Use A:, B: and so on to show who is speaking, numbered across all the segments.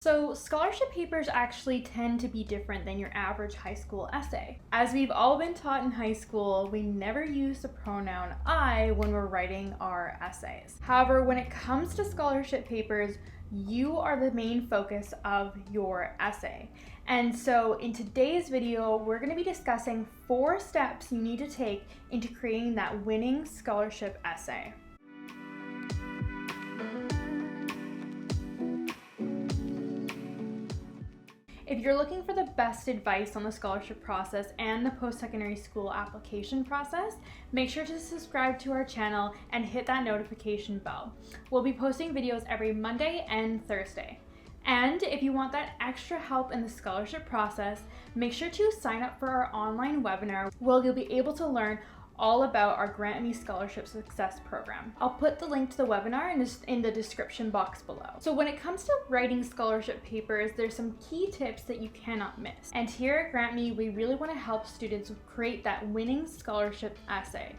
A: So scholarship papers actually tend to be different than your average high school essay. As we've all been taught in high school, we never use the pronoun I when we're writing our essays. However, when it comes to scholarship papers, you are the main focus of your essay. And so in today's video, we're going to be discussing 4 steps you need to take into creating that winning scholarship essay. If you're looking for the best advice on the scholarship process and the post-secondary school application process, make sure to subscribe to our channel and hit that notification bell. We'll be posting videos every Monday and Thursday. And if you want that extra help in the scholarship process, make sure to sign up for our online webinar where you'll be able to learn all about our Grant Me Scholarship Success Program. I'll put the link to the webinar in the description box below. So when it comes to writing scholarship papers, there's some key tips that you cannot miss. And here at Grant Me, we really want to help students create that winning scholarship essay.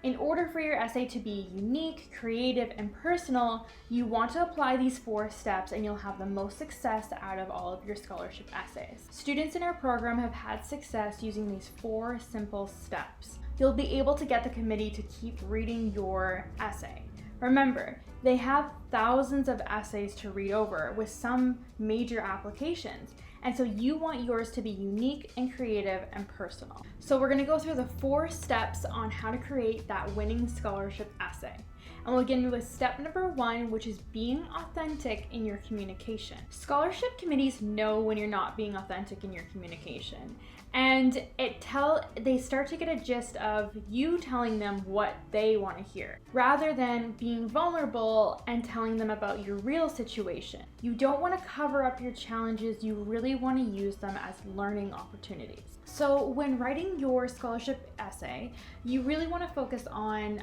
A: In order for your essay to be unique, creative, and personal, you want to apply these 4 steps and you'll have the most success out of all of your scholarship essays. Students in our program have had success using these 4 simple steps. You'll be able to get the committee to keep reading your essay. Remember, they have thousands of essays to read over with some major applications. And so you want yours to be unique and creative and personal. So we're gonna go through the 4 steps on how to create that winning scholarship essay. And we'll begin with step number 1, which is being authentic in your communication. Scholarship committees know when you're not being authentic in your communication. And they start to get a gist of you telling them what they want to hear, rather than being vulnerable and telling them about your real situation. You don't want to cover up your challenges, you really want to use them as learning opportunities. So when writing your scholarship essay, you really want to focus on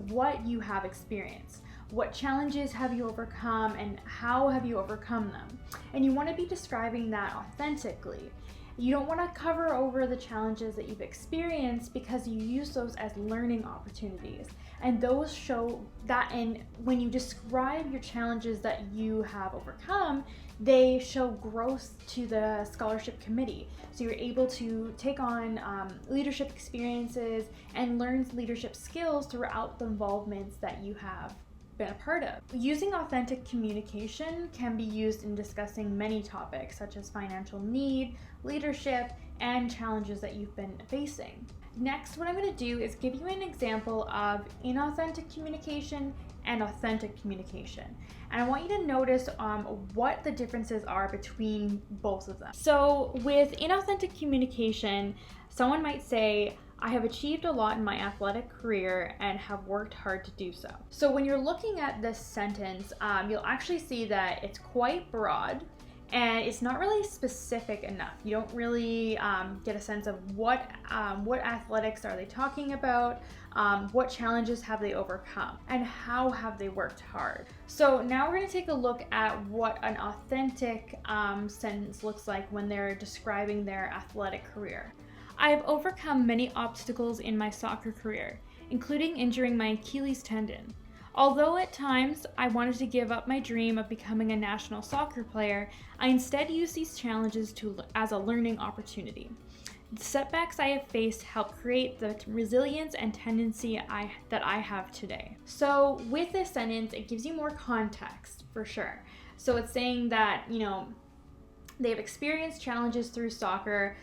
A: what you have experienced. What challenges have you overcome and how have you overcome them? And you want to be describing that authentically. You don't want to cover over the challenges that you've experienced because you use those as learning opportunities. And those show that, and when you describe your challenges that you have overcome, they show growth to the scholarship committee. So you're able to take on leadership experiences and learn leadership skills throughout the involvements that you have been a part of. Using authentic communication can be used in discussing many topics such as financial need, leadership, and challenges that you've been facing. Next, what I'm going to do is give you an example of inauthentic communication and authentic communication. And I want you to notice what the differences are between both of them. So with inauthentic communication, someone might say, I have achieved a lot in my athletic career and have worked hard to do so. So when you're looking at this sentence, you'll actually see that it's quite broad and it's not really specific enough. You don't really get a sense of what athletics are they talking about, what challenges have they overcome, and how have they worked hard. So now we're going to take a look at what an authentic sentence looks like when they're describing their athletic career. I have overcome many obstacles in my soccer career, including injuring my Achilles tendon. Although at times I wanted to give up my dream of becoming a national soccer player, I instead used these challenges as a learning opportunity. The setbacks I have faced help create the resilience and tendency that I have today. So with this sentence, it gives you more context for sure. So it's saying that, they've experienced challenges through soccer.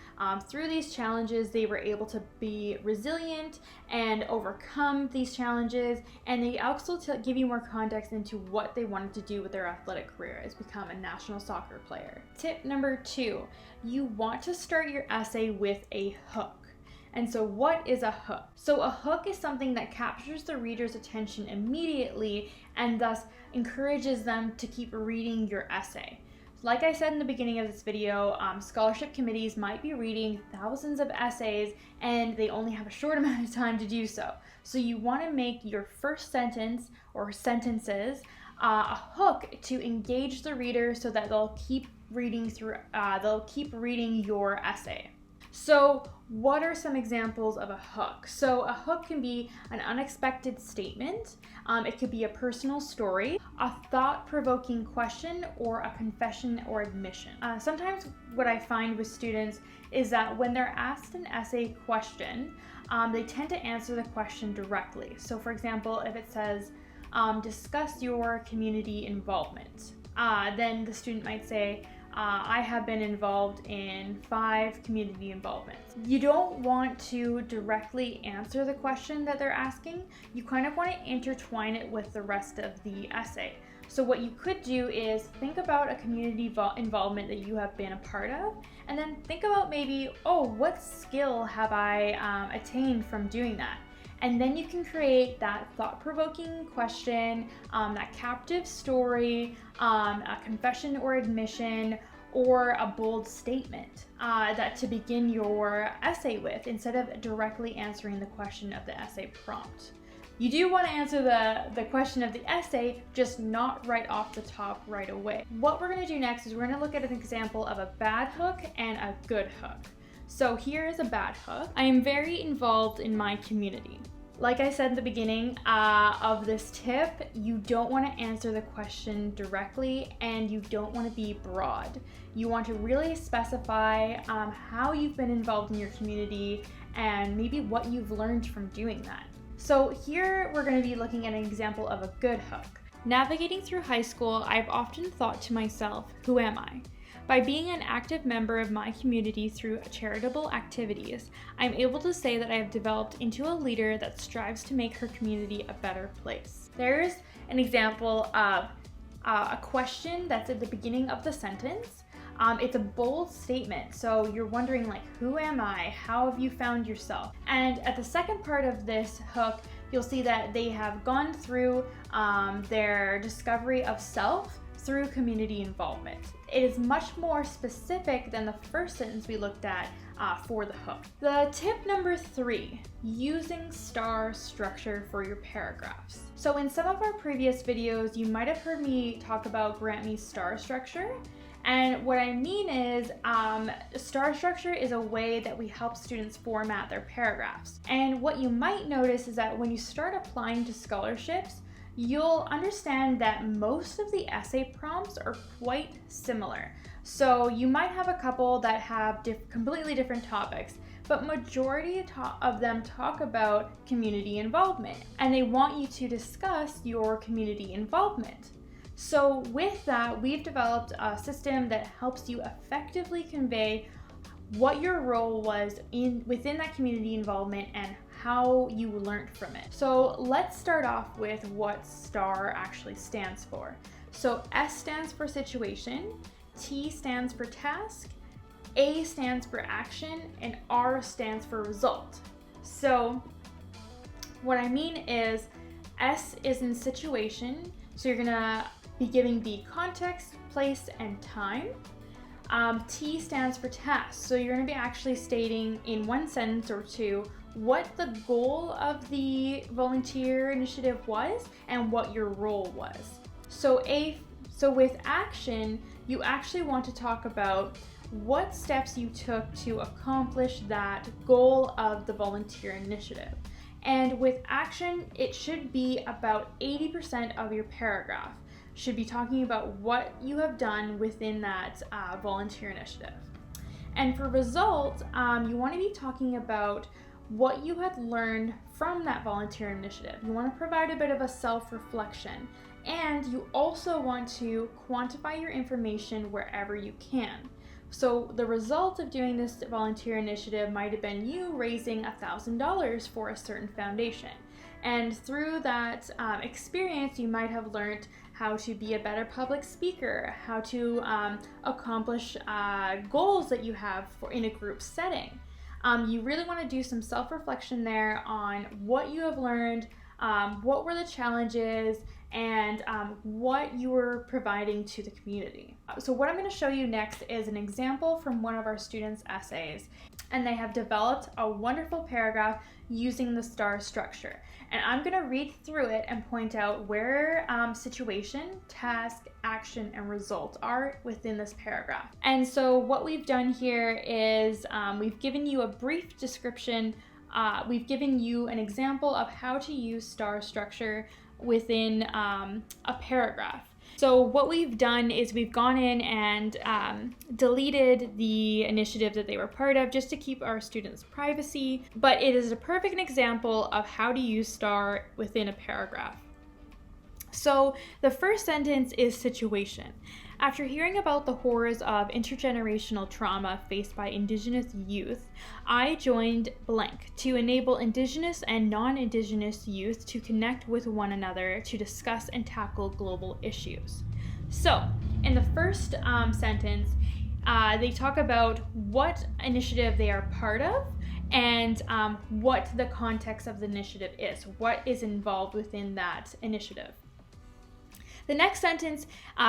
A: Through these challenges, they were able to be resilient and overcome these challenges. And they also give you more context into what they wanted to do with their athletic career, is become a national soccer player. Tip number 2, you want to start your essay with a hook. And so what is a hook? So a hook is something that captures the reader's attention immediately and thus encourages them to keep reading your essay. Like I said in the beginning of this video, scholarship committees might be reading thousands of essays and they only have a short amount of time to do so. So you want to make your first sentence or sentences a hook to engage the reader so that they'll keep reading your essay. So what are some examples of a hook? So a hook can be an unexpected statement. It could be a personal story, a thought-provoking question, or a confession or admission. Sometimes what I find with students is that when they're asked an essay question, they tend to answer the question directly. So for example, if it says, discuss your community involvement, then the student might say, I have been involved in 5 community involvements. You don't want to directly answer the question that they're asking. You kind of want to intertwine it with the rest of the essay. So what you could do is think about a community involvement that you have been a part of, and then think about maybe, oh, what skill have I attained from doing that? And then you can create that thought-provoking question, that captive story, a confession or admission, or a bold statement that to begin your essay with, instead of directly answering the question of the essay prompt. You do want to answer the question of the essay, just not right off the top right away. What we're going to do next is we're going to look at an example of a bad hook and a good hook. So here is a bad hook. I am very involved in my community. Like I said in the beginning of this tip, you don't want to answer the question directly, and you don't want to be broad. You want to really specify how you've been involved in your community and maybe what you've learned from doing that. So here we're going to be looking at an example of a good hook. Navigating through high school, I've often thought to myself, who am I? By being an active member of my community through charitable activities, I'm able to say that I have developed into a leader that strives to make her community a better place. There's an example of a question that's at the beginning of the sentence. It's a bold statement, so you're wondering like, who am I? How have you found yourself? And at the second part of this hook, you'll see that they have gone through their discovery of self through community involvement. It is much more specific than the first sentence we looked at for the hook. The tip number 3, using star structure for your paragraphs. So in some of our previous videos, you might have heard me talk about Grant Me star structure. And what I mean is, star structure is a way that we help students format their paragraphs. And what you might notice is that when you start applying to scholarships, you'll understand that most of the essay prompts are quite similar. So you might have a couple that have completely different topics, but majority of them talk about community involvement, and they want you to discuss your community involvement. So with that, we've developed a system that helps you effectively convey what your role was within that community involvement and how you learned from it. So let's start off with what STAR actually stands for. So S stands for situation, T stands for task, A stands for action, and R stands for result. So what I mean is, S is in situation, so you're gonna be giving the context, place, and time. T stands for task, so you're going to be actually stating in one sentence or two what the goal of the volunteer initiative was and what your role was. So with action, you actually want to talk about what steps you took to accomplish that goal of the volunteer initiative. And with action, it should be about 80% of your paragraph. Should be talking about what you have done within that volunteer initiative. And for result, you want to be talking about what you had learned from that volunteer initiative. You want to provide a bit of a self-reflection, and you also want to quantify your information wherever you can. So the result of doing this volunteer initiative might have been you raising $1,000 for a certain foundation. And through that experience, you might have learned how to be a better public speaker, how to accomplish goals that you have in a group setting. You really want to do some self-reflection there on what you have learned, what were the challenges, and what you were providing to the community. So what I'm going to show you next is an example from one of our students' essays. and they have developed a wonderful paragraph using the STAR structure. And I'm going to read through it and point out where situation, task, action, and result are within this paragraph. And so what we've done here is we've given you a brief description. We've given you an example of how to use STAR structure within a paragraph. So what we've done is we've gone in and deleted the initiative that they were part of just to keep our students' privacy, but it is a perfect example of how to use STAR within a paragraph. So the first sentence is situation. After hearing about the horrors of intergenerational trauma faced by Indigenous youth, I joined blank to enable Indigenous and non-Indigenous youth to connect with one another to discuss and tackle global issues. So, in the first sentence, they talk about what initiative they are part of and what the context of the initiative is, what is involved within that initiative. The next sentence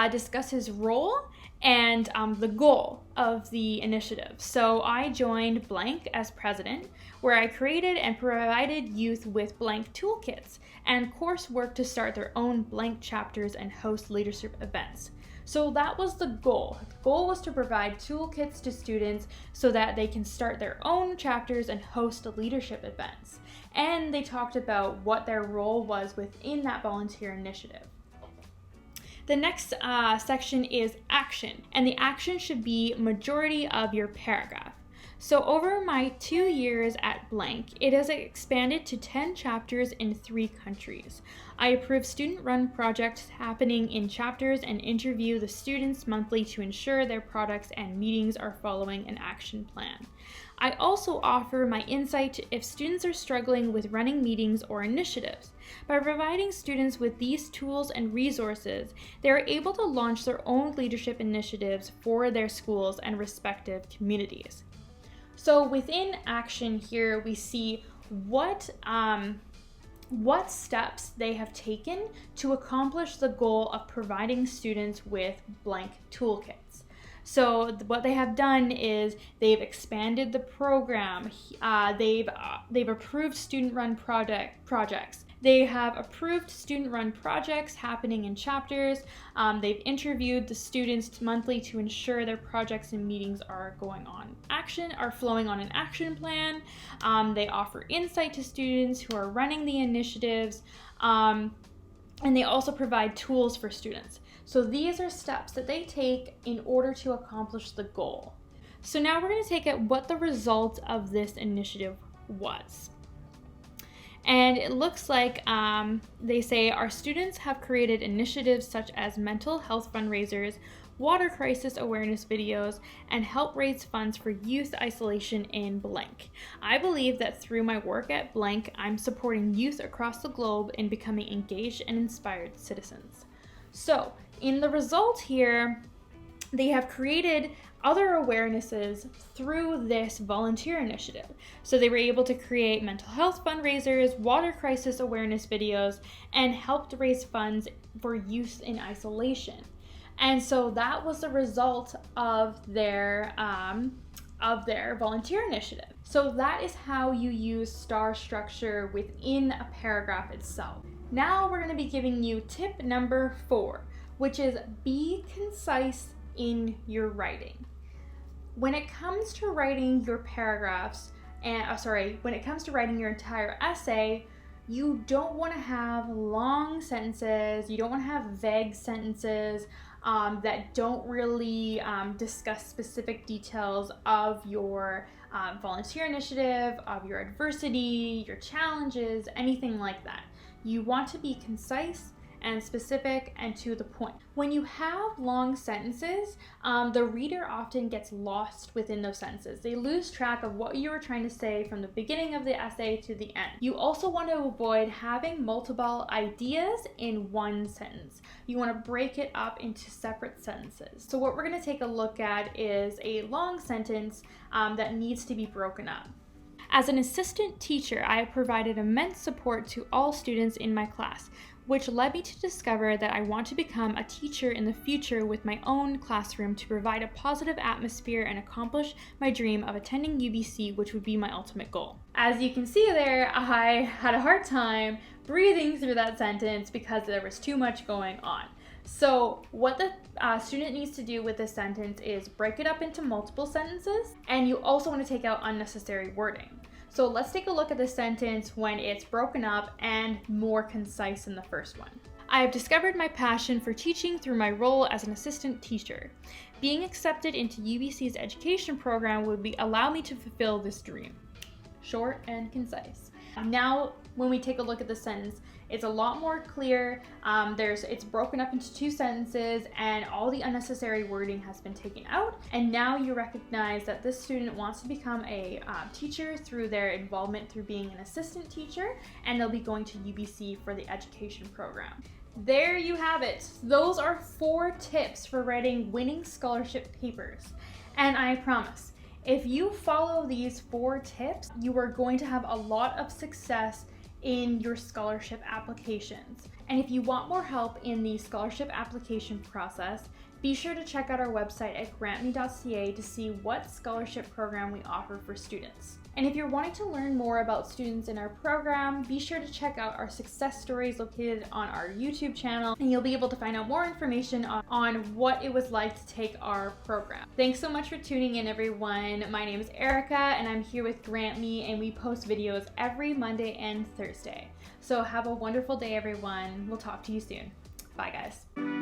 A: discusses role and the goal of the initiative. So I joined blank as president, where I created and provided youth with blank toolkits and coursework to start their own blank chapters and host leadership events. So that was the goal. The goal was to provide toolkits to students so that they can start their own chapters and host leadership events. And they talked about what their role was within that volunteer initiative. The next section is action, and the action should be majority of your paragraph. So over my 2 years at blank, it has expanded to 10 chapters in 3 countries. I approve student-run projects happening in chapters and interview the students monthly to ensure their products and meetings are following an action plan. I also offer my insight if students are struggling with running meetings or initiatives. By providing students with these tools and resources, they are able to launch their own leadership initiatives for their schools and respective communities. So within action here, we see what steps they have taken to accomplish the goal of providing students with blank toolkits. So what they have done is they've expanded the program. They've approved student-run projects. They have approved student-run projects happening in chapters. They've interviewed the students monthly to ensure their projects and meetings are flowing on an action plan. They offer insight to students who are running the initiatives, and they also provide tools for students. So these are steps that they take in order to accomplish the goal. So now we're going to take at what the result of this initiative was. And it looks like they say our students have created initiatives such as mental health fundraisers, water crisis awareness videos, and help raise funds for youth isolation in blank. I believe that through my work at blank, I'm supporting youth across the globe in becoming engaged and inspired citizens. So in the result here, they have created other awarenesses through this volunteer initiative. So they were able to create mental health fundraisers, water crisis awareness videos, and helped raise funds for youth in isolation. And so that was the result of their volunteer initiative. So that is how you use STAR structure within a paragraph itself. Now we're going to be giving you tip number 4, which is be concise in your writing. When it comes to writing your paragraphs, when it comes to writing your entire essay, you don't want to have long sentences, you don't want to have vague sentences that don't really discuss specific details of your volunteer initiative, of your adversity, your challenges, anything like that. You want to be concise and specific and to the point. When you have long sentences, the reader often gets lost within those sentences. They lose track of what you were trying to say from the beginning of the essay to the end. You also want to avoid having multiple ideas in one sentence. You want to break it up into separate sentences. So what we're going to take a look at is a long sentence that needs to be broken up. As an assistant teacher, I have provided immense support to all students in my class. which led me to discover that I want to become a teacher in the future with my own classroom to provide a positive atmosphere and accomplish my dream of attending UBC, which would be my ultimate goal. As you can see there, I had a hard time breathing through that sentence because there was too much going on. So what the student needs to do with this sentence is break it up into multiple sentences, and you also want to take out unnecessary wording. So let's take a look at the sentence when it's broken up and more concise than the first one. I have discovered my passion for teaching through my role as an assistant teacher. Being accepted into UBC's education program would allow me to fulfill this dream. Short and concise. Now, when we take a look at the sentence, it's a lot more clear. It's broken up into two sentences, and all the unnecessary wording has been taken out. And now you recognize that this student wants to become a teacher through their involvement through being an assistant teacher, and they'll be going to UBC for the education program. There you have it. Those are 4 tips for writing winning scholarship papers. And I promise, if you follow these 4 tips, you are going to have a lot of success in your scholarship applications. And if you want more help in the scholarship application process, be sure to check out our website at grantme.ca to see what scholarship program we offer for students. And if you're wanting to learn more about students in our program, be sure to check out our success stories located on our YouTube channel, and you'll be able to find out more information on what it was like to take our program. Thanks so much for tuning in, everyone. My name is Erica, and I'm here with GrantMe, and we post videos every Monday and Thursday. So have a wonderful day, everyone. We'll talk to you soon. Bye, guys.